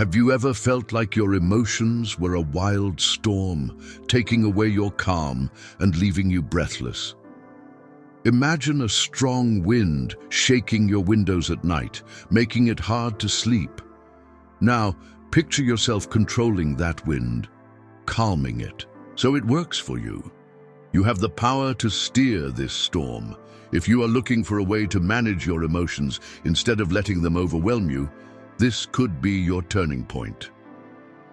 Have you ever felt like your emotions were a wild storm, taking away your calm and leaving you breathless? Imagine a strong wind shaking your windows at night, making it hard to sleep. Now, picture yourself controlling that wind, calming it, so it works for you. You have the power to steer this storm. If you are looking for a way to manage your emotions instead of letting them overwhelm you, this could be your turning point.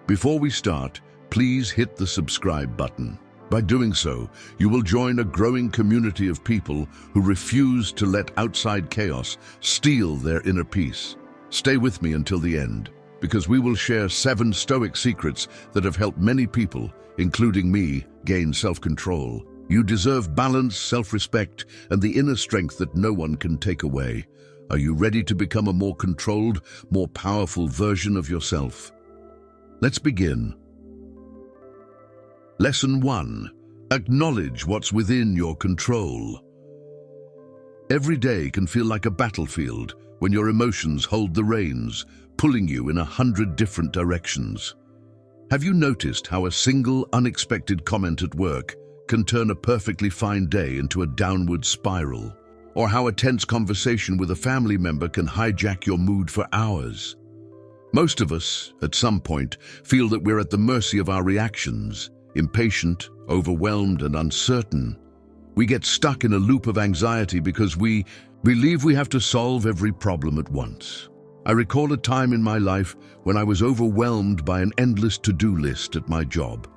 Before we start, please hit the subscribe button. By doing so, you will join a growing community of people who refuse to let outside chaos steal their inner peace. Stay with me until the end, because we will share 7 Stoic secrets that have helped many people, including me, gain self-control. You deserve balance, self-respect, and the inner strength that no one can take away. Are you ready to become a more controlled, more powerful version of yourself? Let's begin. Lesson 1. Acknowledge what's within your control. Every day can feel like a battlefield when your emotions hold the reins, pulling you in 100 different directions. Have you noticed how a single unexpected comment at work can turn a perfectly fine day into a downward spiral? Or how a tense conversation with a family member can hijack your mood for hours? Most of us, at some point, feel that we're at the mercy of our reactions, impatient, overwhelmed, and uncertain. We get stuck in a loop of anxiety because we believe we have to solve every problem at once. I recall a time in my life when I was overwhelmed by an endless to-do list at my job.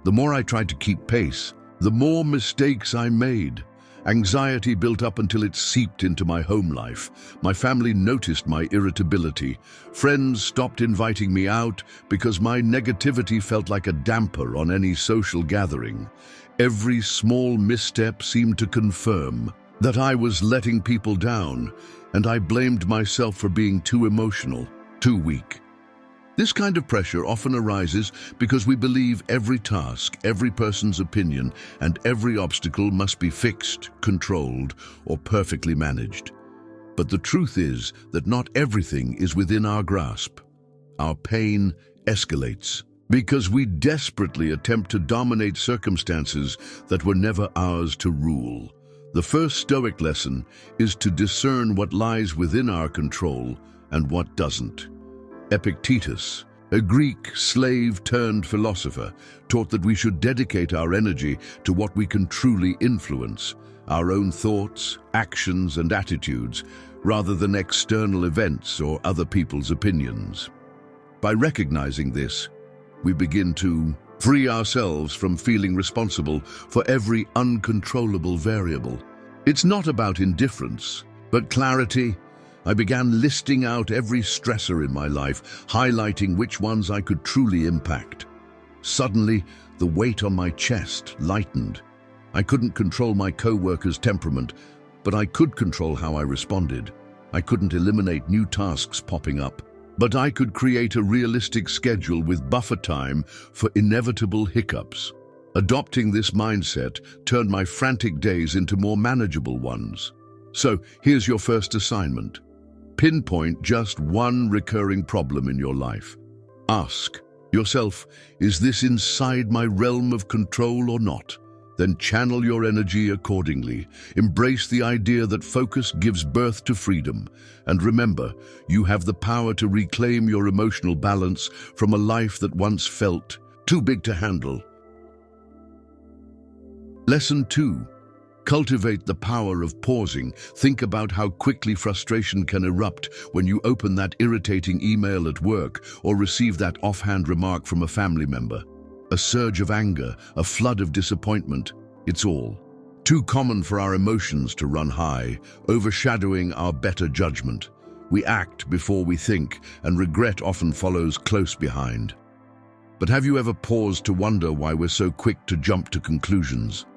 The more I tried to keep pace, the more mistakes I made. Anxiety built up until it seeped into my home life. My family noticed my irritability. Friends stopped inviting me out because my negativity felt like a damper on any social gathering. Every small misstep seemed to confirm that I was letting people down, and I blamed myself for being too emotional, too weak. This kind of pressure often arises because we believe every task, every person's opinion, and every obstacle must be fixed, controlled, or perfectly managed. But the truth is that not everything is within our grasp. Our pain escalates because we desperately attempt to dominate circumstances that were never ours to rule. The first Stoic lesson is to discern what lies within our control and what doesn't. Epictetus, a Greek slave-turned-philosopher, taught that we should dedicate our energy to what we can truly influence, our own thoughts, actions, and attitudes, rather than external events or other people's opinions. By recognizing this, we begin to free ourselves from feeling responsible for every uncontrollable variable. It's not about indifference, but clarity. I began listing out every stressor in my life, highlighting which ones I could truly impact. Suddenly, the weight on my chest lightened. I couldn't control my co-worker's temperament, but I could control how I responded. I couldn't eliminate new tasks popping up, but I could create a realistic schedule with buffer time for inevitable hiccups. Adopting this mindset turned my frantic days into more manageable ones. So, here's your first assignment. Pinpoint just one recurring problem in your life. Ask yourself, is this inside my realm of control or not? Then channel your energy accordingly. Embrace the idea that focus gives birth to freedom. And remember, you have the power to reclaim your emotional balance from a life that once felt too big to handle. Lesson 2. Cultivate the power of pausing. Think about how quickly frustration can erupt when you open that irritating email at work or receive that offhand remark from a family member. A surge of anger, a flood of disappointment. It's all too common for our emotions to run high, overshadowing our better judgment. We act before we think, and regret often follows close behind. But have you ever paused to wonder why we're so quick to jump to conclusions?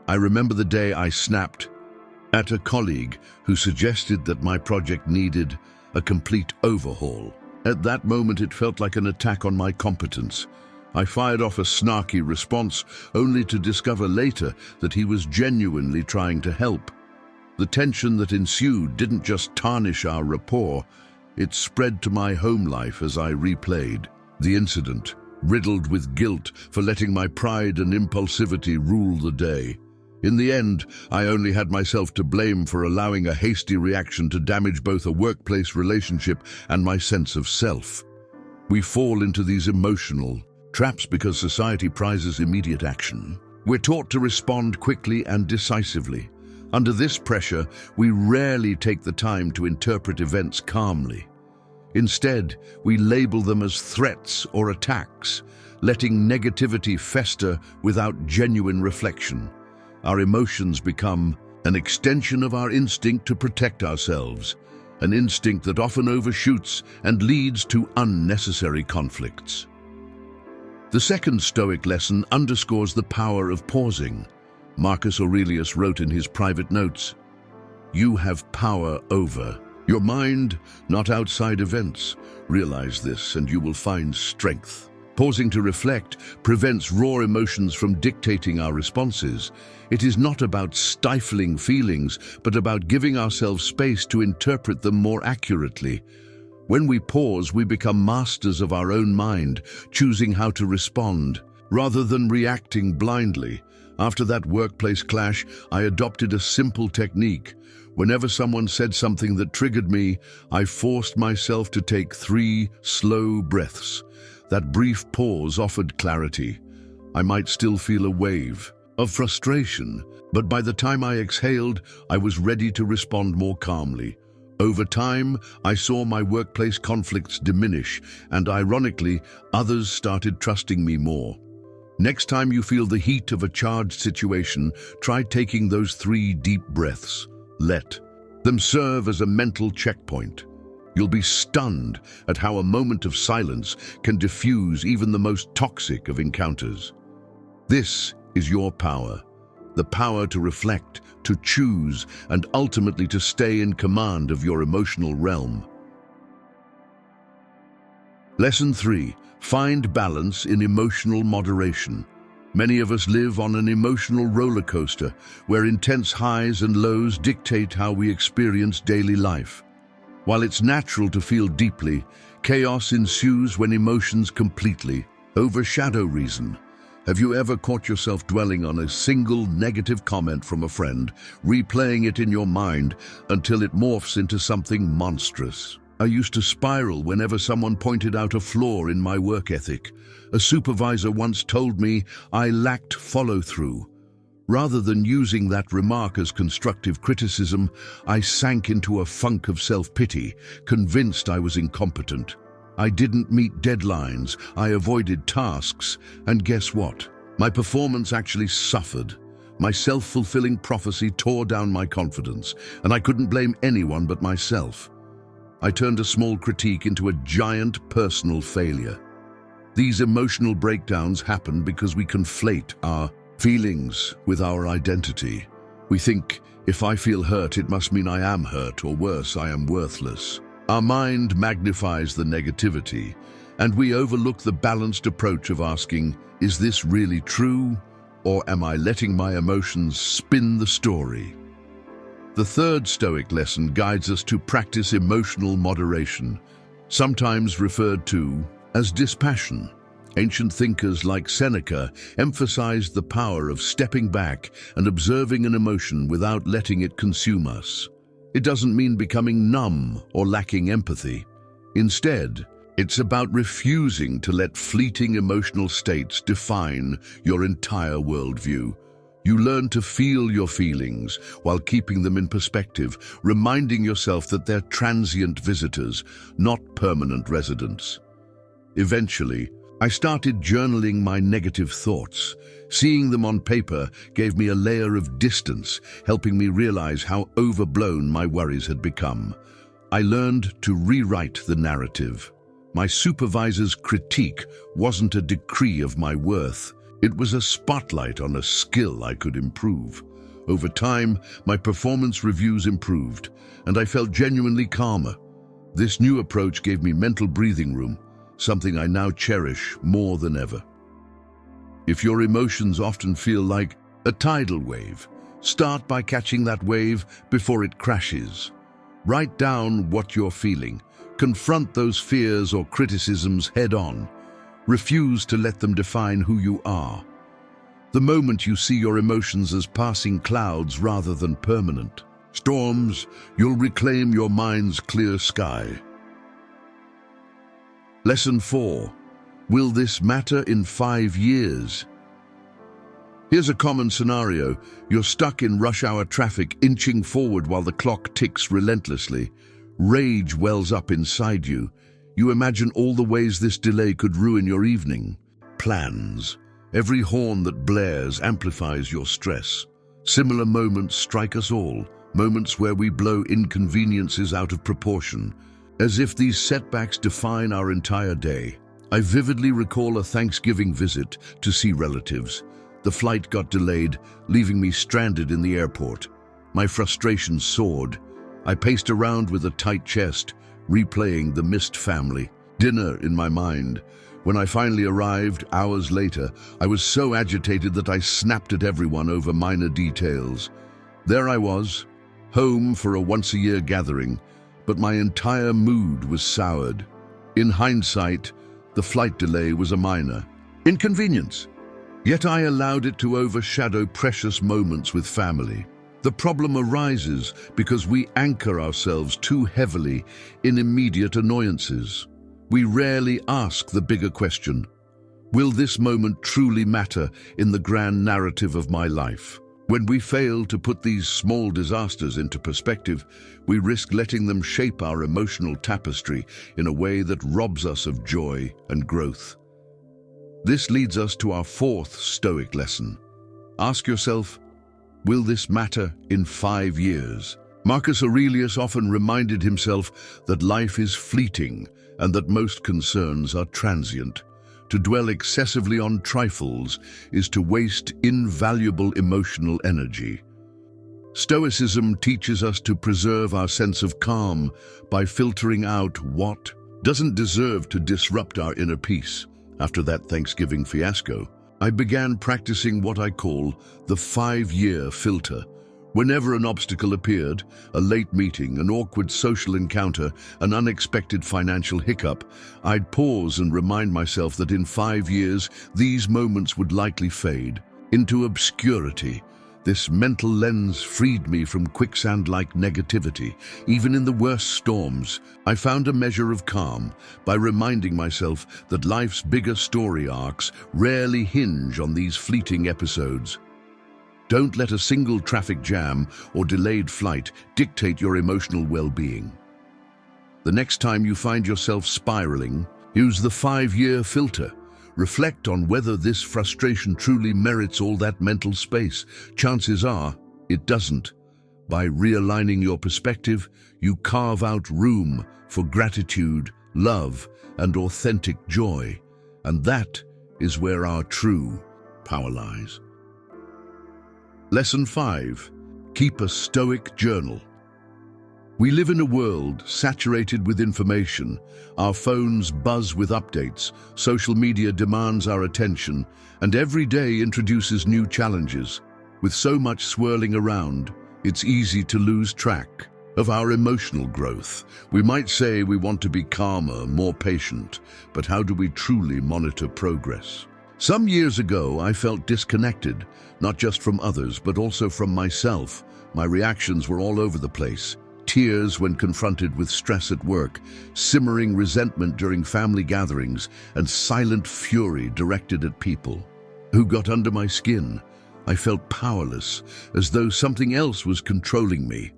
I remember the day I snapped at a colleague who suggested that my project needed a complete overhaul. At that moment, it felt like an attack on my competence. I fired off a snarky response, only to discover later that he was genuinely trying to help. The tension that ensued didn't just tarnish our rapport, It spread to my home life as I replayed the incident, riddled with guilt for letting my pride and impulsivity rule the day. In the end, I only had myself to blame for allowing a hasty reaction to damage both a workplace relationship and my sense of self. We fall into these emotional traps because society prizes immediate action. We're taught to respond quickly and decisively. Under this pressure, we rarely take the time to interpret events calmly. Instead, we label them as threats or attacks, letting negativity fester without genuine reflection. Our emotions become an extension of our instinct to protect ourselves, an instinct that often overshoots and leads to unnecessary conflicts. The second Stoic lesson underscores the power of pausing. Marcus Aurelius wrote in his private notes, "You have power over your mind, not outside events. Realize this and you will find strength." Pausing to reflect prevents raw emotions from dictating our responses. It is not about stifling feelings, but about giving ourselves space to interpret them more accurately. When we pause, we become masters of our own mind, choosing how to respond, rather than reacting blindly. After that workplace clash, I adopted a simple technique. Whenever someone said something that triggered me, I forced myself to take 3 slow breaths. That brief pause offered clarity. I might still feel a wave of frustration, but by the time I exhaled, I was ready to respond more calmly. Over time, I saw my workplace conflicts diminish, and ironically, others started trusting me more. Next time you feel the heat of a charged situation, try taking those 3 deep breaths. Let them serve as a mental checkpoint. You'll be stunned at how a moment of silence can diffuse even the most toxic of encounters. This is your power, the power to reflect, to choose, and ultimately to stay in command of your emotional realm. Lesson 3. Find balance in emotional moderation. Many of us live on an emotional roller coaster where intense highs and lows dictate how we experience daily life. While it's natural to feel deeply, chaos ensues when emotions completely overshadow reason. Have you ever caught yourself dwelling on a single negative comment from a friend, replaying it in your mind until it morphs into something monstrous? I used to spiral whenever someone pointed out a flaw in my work ethic. A supervisor once told me I lacked follow-through. Rather than using that remark as constructive criticism, I sank into a funk of self-pity, convinced I was incompetent. I didn't meet deadlines, I avoided tasks, and guess what? My performance actually suffered. My self-fulfilling prophecy tore down my confidence, and I couldn't blame anyone but myself. I turned a small critique into a giant personal failure. These emotional breakdowns happen because we conflate our feelings with our identity. We think, if I feel hurt, it must mean I am hurt, or worse, I am worthless. Our mind magnifies the negativity, and we overlook the balanced approach of asking, is this really true, or am I letting my emotions spin the story? The third Stoic lesson guides us to practice emotional moderation, sometimes referred to as dispassion. Ancient thinkers like Seneca emphasized the power of stepping back and observing an emotion without letting it consume us. It doesn't mean becoming numb or lacking empathy. Instead, it's about refusing to let fleeting emotional states define your entire worldview. You learn to feel your feelings while keeping them in perspective, reminding yourself that they're transient visitors, not permanent residents. Eventually, I started journaling my negative thoughts. Seeing them on paper gave me a layer of distance, helping me realize how overblown my worries had become. I learned to rewrite the narrative. My supervisor's critique wasn't a decree of my worth. It was a spotlight on a skill I could improve. Over time, my performance reviews improved, and I felt genuinely calmer. This new approach gave me mental breathing room, something I now cherish more than ever. If your emotions often feel like a tidal wave, start by catching that wave before it crashes. Write down what you're feeling, Confront those fears or criticisms head-on. Refuse to let them define who you are. The moment you see your emotions as passing clouds rather than permanent storms, you'll reclaim your mind's clear sky. Lesson 4. Will this matter in 5 years? Here's a common scenario. You're stuck in rush hour traffic, inching forward while the clock ticks relentlessly. Rage wells up inside you. You imagine all the ways this delay could ruin your evening. Plans. Every horn that blares amplifies your stress. Similar moments strike us all, moments where we blow inconveniences out of proportion, as if these setbacks define our entire day. I vividly recall a Thanksgiving visit to see relatives. The flight got delayed, leaving me stranded in the airport. My frustration soared. I paced around with a tight chest, replaying the missed family dinner in my mind. When I finally arrived, hours later, I was so agitated that I snapped at everyone over minor details. There I was, home for a once-a-year gathering, but my entire mood was soured. In hindsight, the flight delay was a minor inconvenience, yet I allowed it to overshadow precious moments with family. The problem arises because we anchor ourselves too heavily in immediate annoyances. We rarely ask the bigger question: will this moment truly matter in the grand narrative of my life? When we fail to put these small disasters into perspective, we risk letting them shape our emotional tapestry in a way that robs us of joy and growth. This leads us to our 4th Stoic lesson. Ask yourself, will this matter in 5 years? Marcus Aurelius often reminded himself that life is fleeting and that most concerns are transient. To dwell excessively on trifles is to waste invaluable emotional energy. Stoicism teaches us to preserve our sense of calm by filtering out what doesn't deserve to disrupt our inner peace. After that Thanksgiving fiasco, I began practicing what I call the 5-year filter. Whenever an obstacle appeared, a late meeting, an awkward social encounter, an unexpected financial hiccup, I'd pause and remind myself that in 5 years, these moments would likely fade into obscurity. This mental lens freed me from quicksand-like negativity. Even in the worst storms, I found a measure of calm by reminding myself that life's bigger story arcs rarely hinge on these fleeting episodes. Don't let a single traffic jam or delayed flight dictate your emotional well-being. The next time you find yourself spiraling, use the 5-year filter. Reflect on whether this frustration truly merits all that mental space. Chances are it doesn't. By realigning your perspective, you carve out room for gratitude, love, and authentic joy. And that is where our true power lies. Lesson 5. Keep a Stoic journal. We live in a world saturated with information. Our phones buzz with updates, social media demands our attention, and every day introduces new challenges. With so much swirling around, it's easy to lose track of our emotional growth. We might say we want to be calmer, more patient, but how do we truly monitor progress? Some years ago, I felt disconnected, not just from others, but also from myself. My reactions were all over the place. Tears when confronted with stress at work, simmering resentment during family gatherings, and silent fury directed at people who got under my skin. I felt powerless, as though something else was controlling me.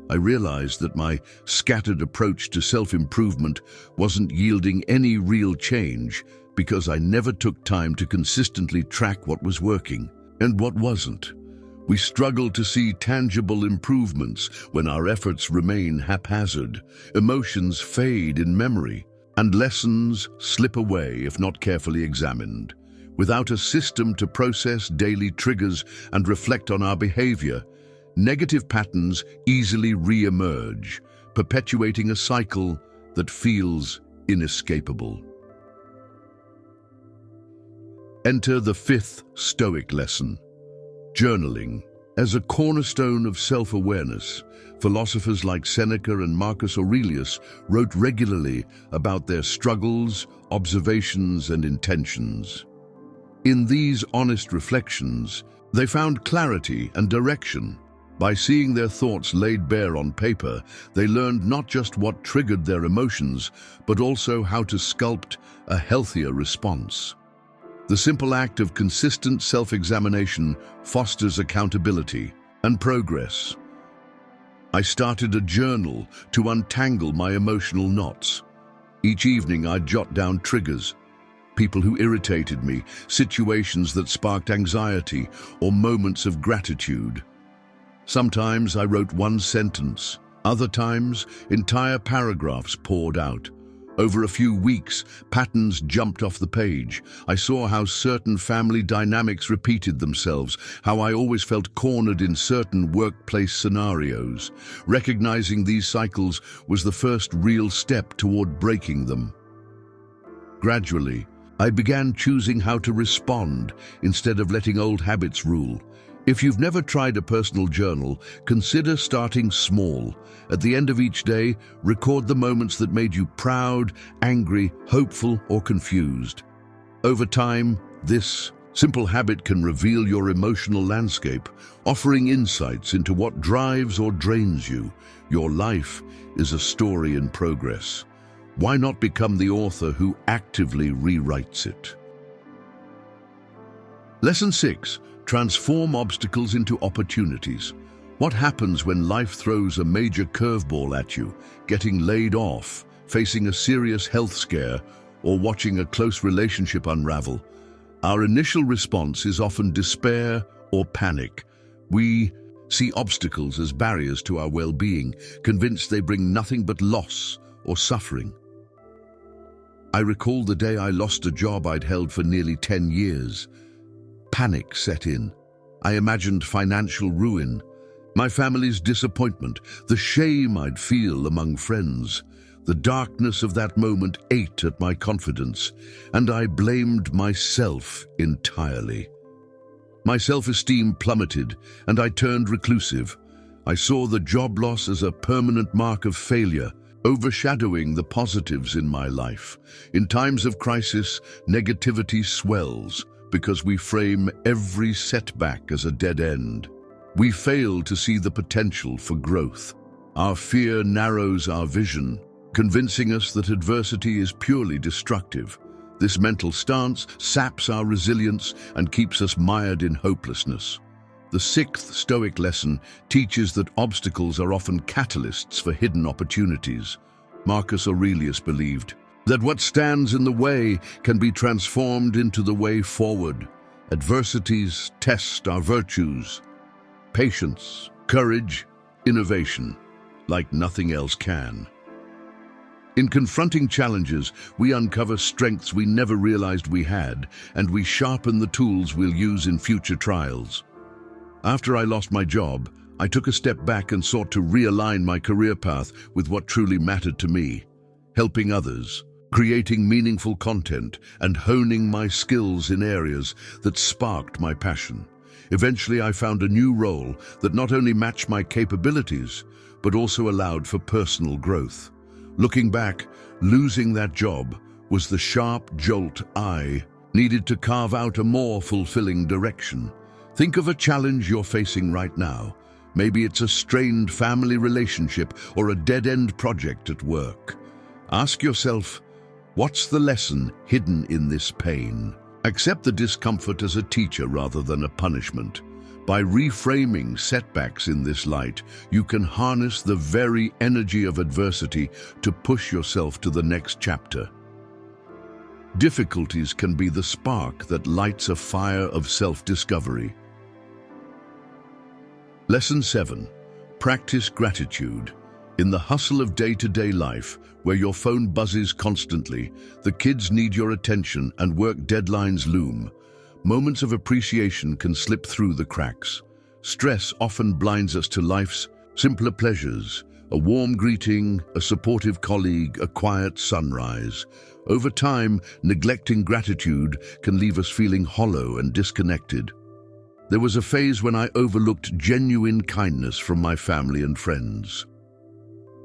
I realized that my scattered approach to self-improvement wasn't yielding any real change because I never took time to consistently track what was working and what wasn't. We struggle to see tangible improvements when our efforts remain haphazard. Emotions fade in memory, and lessons slip away if not carefully examined. Without a system to process daily triggers and reflect on our behavior, negative patterns easily re-emerge, perpetuating a cycle that feels inescapable. Enter the 5th Stoic lesson: journaling. As a cornerstone of self-awareness, philosophers like Seneca and Marcus Aurelius wrote regularly about their struggles, observations, and intentions. In these honest reflections, they found clarity and direction. By seeing their thoughts laid bare on paper, they learned not just what triggered their emotions, but also how to sculpt a healthier response. The simple act of consistent self-examination fosters accountability and progress. I started a journal to untangle my emotional knots. Each evening I'd jot down triggers, people who irritated me, situations that sparked anxiety, or moments of gratitude. Sometimes I wrote one sentence, other times entire paragraphs poured out. Over a few weeks, patterns jumped off the page. I saw how certain family dynamics repeated themselves, how I always felt cornered in certain workplace scenarios. Recognizing these cycles was the first real step toward breaking them. Gradually, I began choosing how to respond instead of letting old habits rule. If you've never tried a personal journal, consider starting small. At the end of each day, record the moments that made you proud, angry, hopeful, or confused. Over time, this simple habit can reveal your emotional landscape, offering insights into what drives or drains you. Your life is a story in progress. Why not become the author who actively rewrites it? Lesson 6. Transform obstacles into opportunities. What happens when life throws a major curveball at you, getting laid off, facing a serious health scare, or watching a close relationship unravel? Our initial response is often despair or panic. We see obstacles as barriers to our well-being, convinced they bring nothing but loss or suffering. I recall the day I lost a job I'd held for nearly 10 years. Panic set in. I imagined financial ruin, my family's disappointment, the shame I'd feel among friends. The darkness of that moment ate at my confidence, and I blamed myself entirely. My self-esteem plummeted, and I turned reclusive. I saw the job loss as a permanent mark of failure, overshadowing the positives in my life. In times of crisis, negativity swells, because we frame every setback as a dead end. We fail to see the potential for growth. Our fear narrows our vision, convincing us that adversity is purely destructive. This mental stance saps our resilience and keeps us mired in hopelessness. The sixth Stoic lesson teaches that obstacles are often catalysts for hidden opportunities. Marcus Aurelius believed that what stands in the way can be transformed into the way forward. Adversities test our virtues, patience, courage, innovation, like nothing else can. In confronting challenges, we uncover strengths we never realized we had, and we sharpen the tools we'll use in future trials. After I lost my job, I took a step back and sought to realign my career path with what truly mattered to me: helping others, creating meaningful content, and honing my skills in areas that sparked my passion. Eventually, I found a new role that not only matched my capabilities, but also allowed for personal growth. Looking back, losing that job was the sharp jolt I needed to carve out a more fulfilling direction. Think of a challenge you're facing right now. Maybe it's a strained family relationship or a dead-end project at work. Ask yourself, what's the lesson hidden in this pain? Accept the discomfort as a teacher rather than a punishment. By reframing setbacks in this light, you can harness the very energy of adversity to push yourself to the next chapter. Difficulties can be the spark that lights a fire of self-discovery. Lesson 7. Practice gratitude. In the hustle of day-to-day life, where your phone buzzes constantly, the kids need your attention, and work deadlines loom, moments of appreciation can slip through the cracks. Stress often blinds us to life's simpler pleasures: a warm greeting, a supportive colleague, a quiet sunrise. Over time, neglecting gratitude can leave us feeling hollow and disconnected. There was a phase when I overlooked genuine kindness from my family and friends.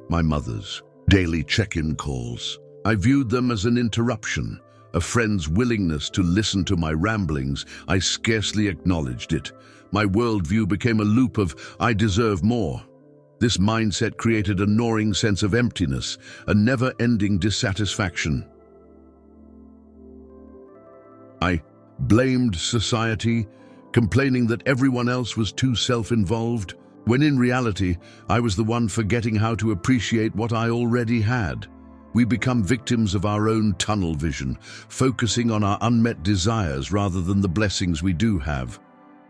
My mother's daily check-in calls. I viewed them as an interruption, a friend's willingness to listen to my ramblings. I scarcely acknowledged it. My worldview became a loop of "I deserve more." This mindset created a gnawing sense of emptiness, a never-ending dissatisfaction. I blamed society, complaining that everyone else was too self-involved, when in reality, I was the one forgetting how to appreciate what I already had. We become victims of our own tunnel vision, focusing on our unmet desires rather than the blessings we do have.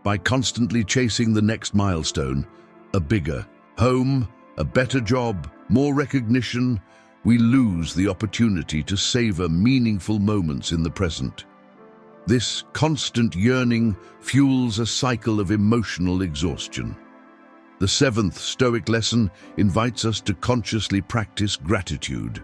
By constantly chasing the next milestone, a bigger home, a better job, more recognition, we lose the opportunity to savor meaningful moments in the present. This constant yearning fuels a cycle of emotional exhaustion. The seventh Stoic lesson invites us to consciously practice gratitude.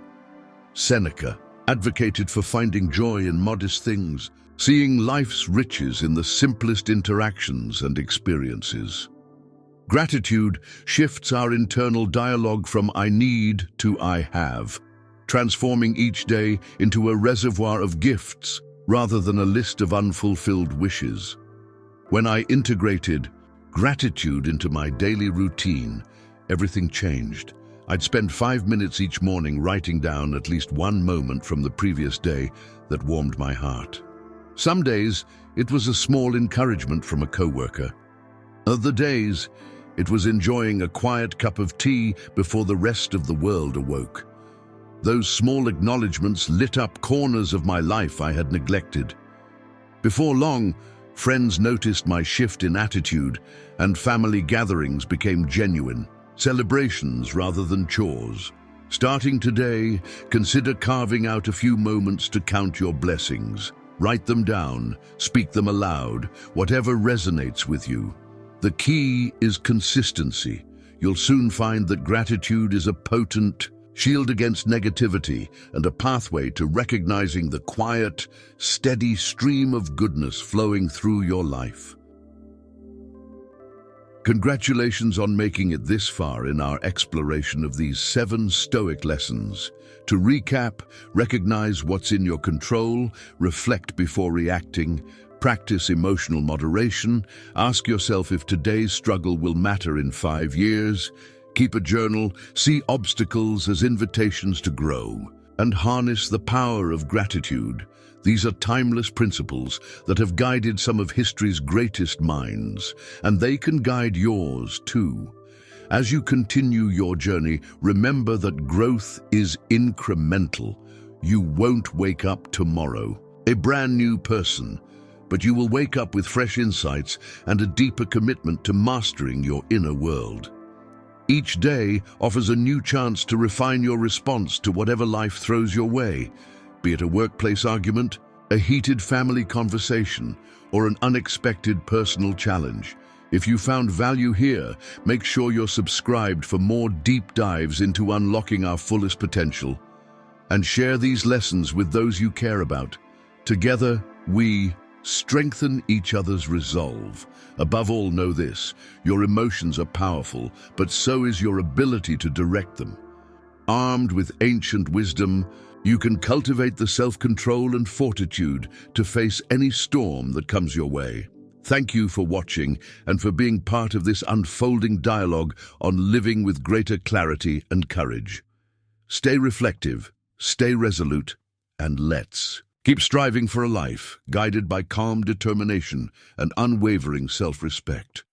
Seneca advocated for finding joy in modest things, seeing life's riches in the simplest interactions and experiences. Gratitude shifts our internal dialogue from "I need" to "I have," transforming each day into a reservoir of gifts rather than a list of unfulfilled wishes. When I integrated gratitude into my daily routine, everything changed. I'd spend 5 minutes each morning writing down at least one moment from the previous day that warmed my heart. Some days, it was a small encouragement from a coworker. Other days, it was enjoying a quiet cup of tea before the rest of the world awoke. Those small acknowledgements lit up corners of my life I had neglected. Before long, friends noticed my shift in attitude, and family gatherings became genuine, celebrations rather than chores. Starting today, consider carving out a few moments to count your blessings. Write them down, speak them aloud, whatever resonates with you. The key is consistency. You'll soon find that gratitude is a potent shield against negativity and a pathway to recognizing the quiet, steady stream of goodness flowing through your life. Congratulations on making it this far in our exploration of these 7 Stoic lessons. To recap, recognize what's in your control, reflect before reacting, practice emotional moderation, ask yourself if today's struggle will matter in 5 years, keep a journal, see obstacles as invitations to grow, and harness the power of gratitude. These are timeless principles that have guided some of history's greatest minds, and they can guide yours too. As you continue your journey, remember that growth is incremental. You won't wake up tomorrow a brand new person, but you will wake up with fresh insights and a deeper commitment to mastering your inner world. Each day offers a new chance to refine your response to whatever life throws your way, be it a workplace argument, a heated family conversation, or an unexpected personal challenge. If you found value here, make sure you're subscribed for more deep dives into unlocking our fullest potential, and share these lessons with those you care about. Together, we strengthen each other's resolve. Above all, know this: your emotions are powerful, but so is your ability to direct them. Armed with ancient wisdom, you can cultivate the self-control and fortitude to face any storm that comes your way. Thank you for watching and for being part of this unfolding dialogue on living with greater clarity and courage. Stay reflective, stay resolute, and let's keep striving for a life guided by calm determination and unwavering self-respect.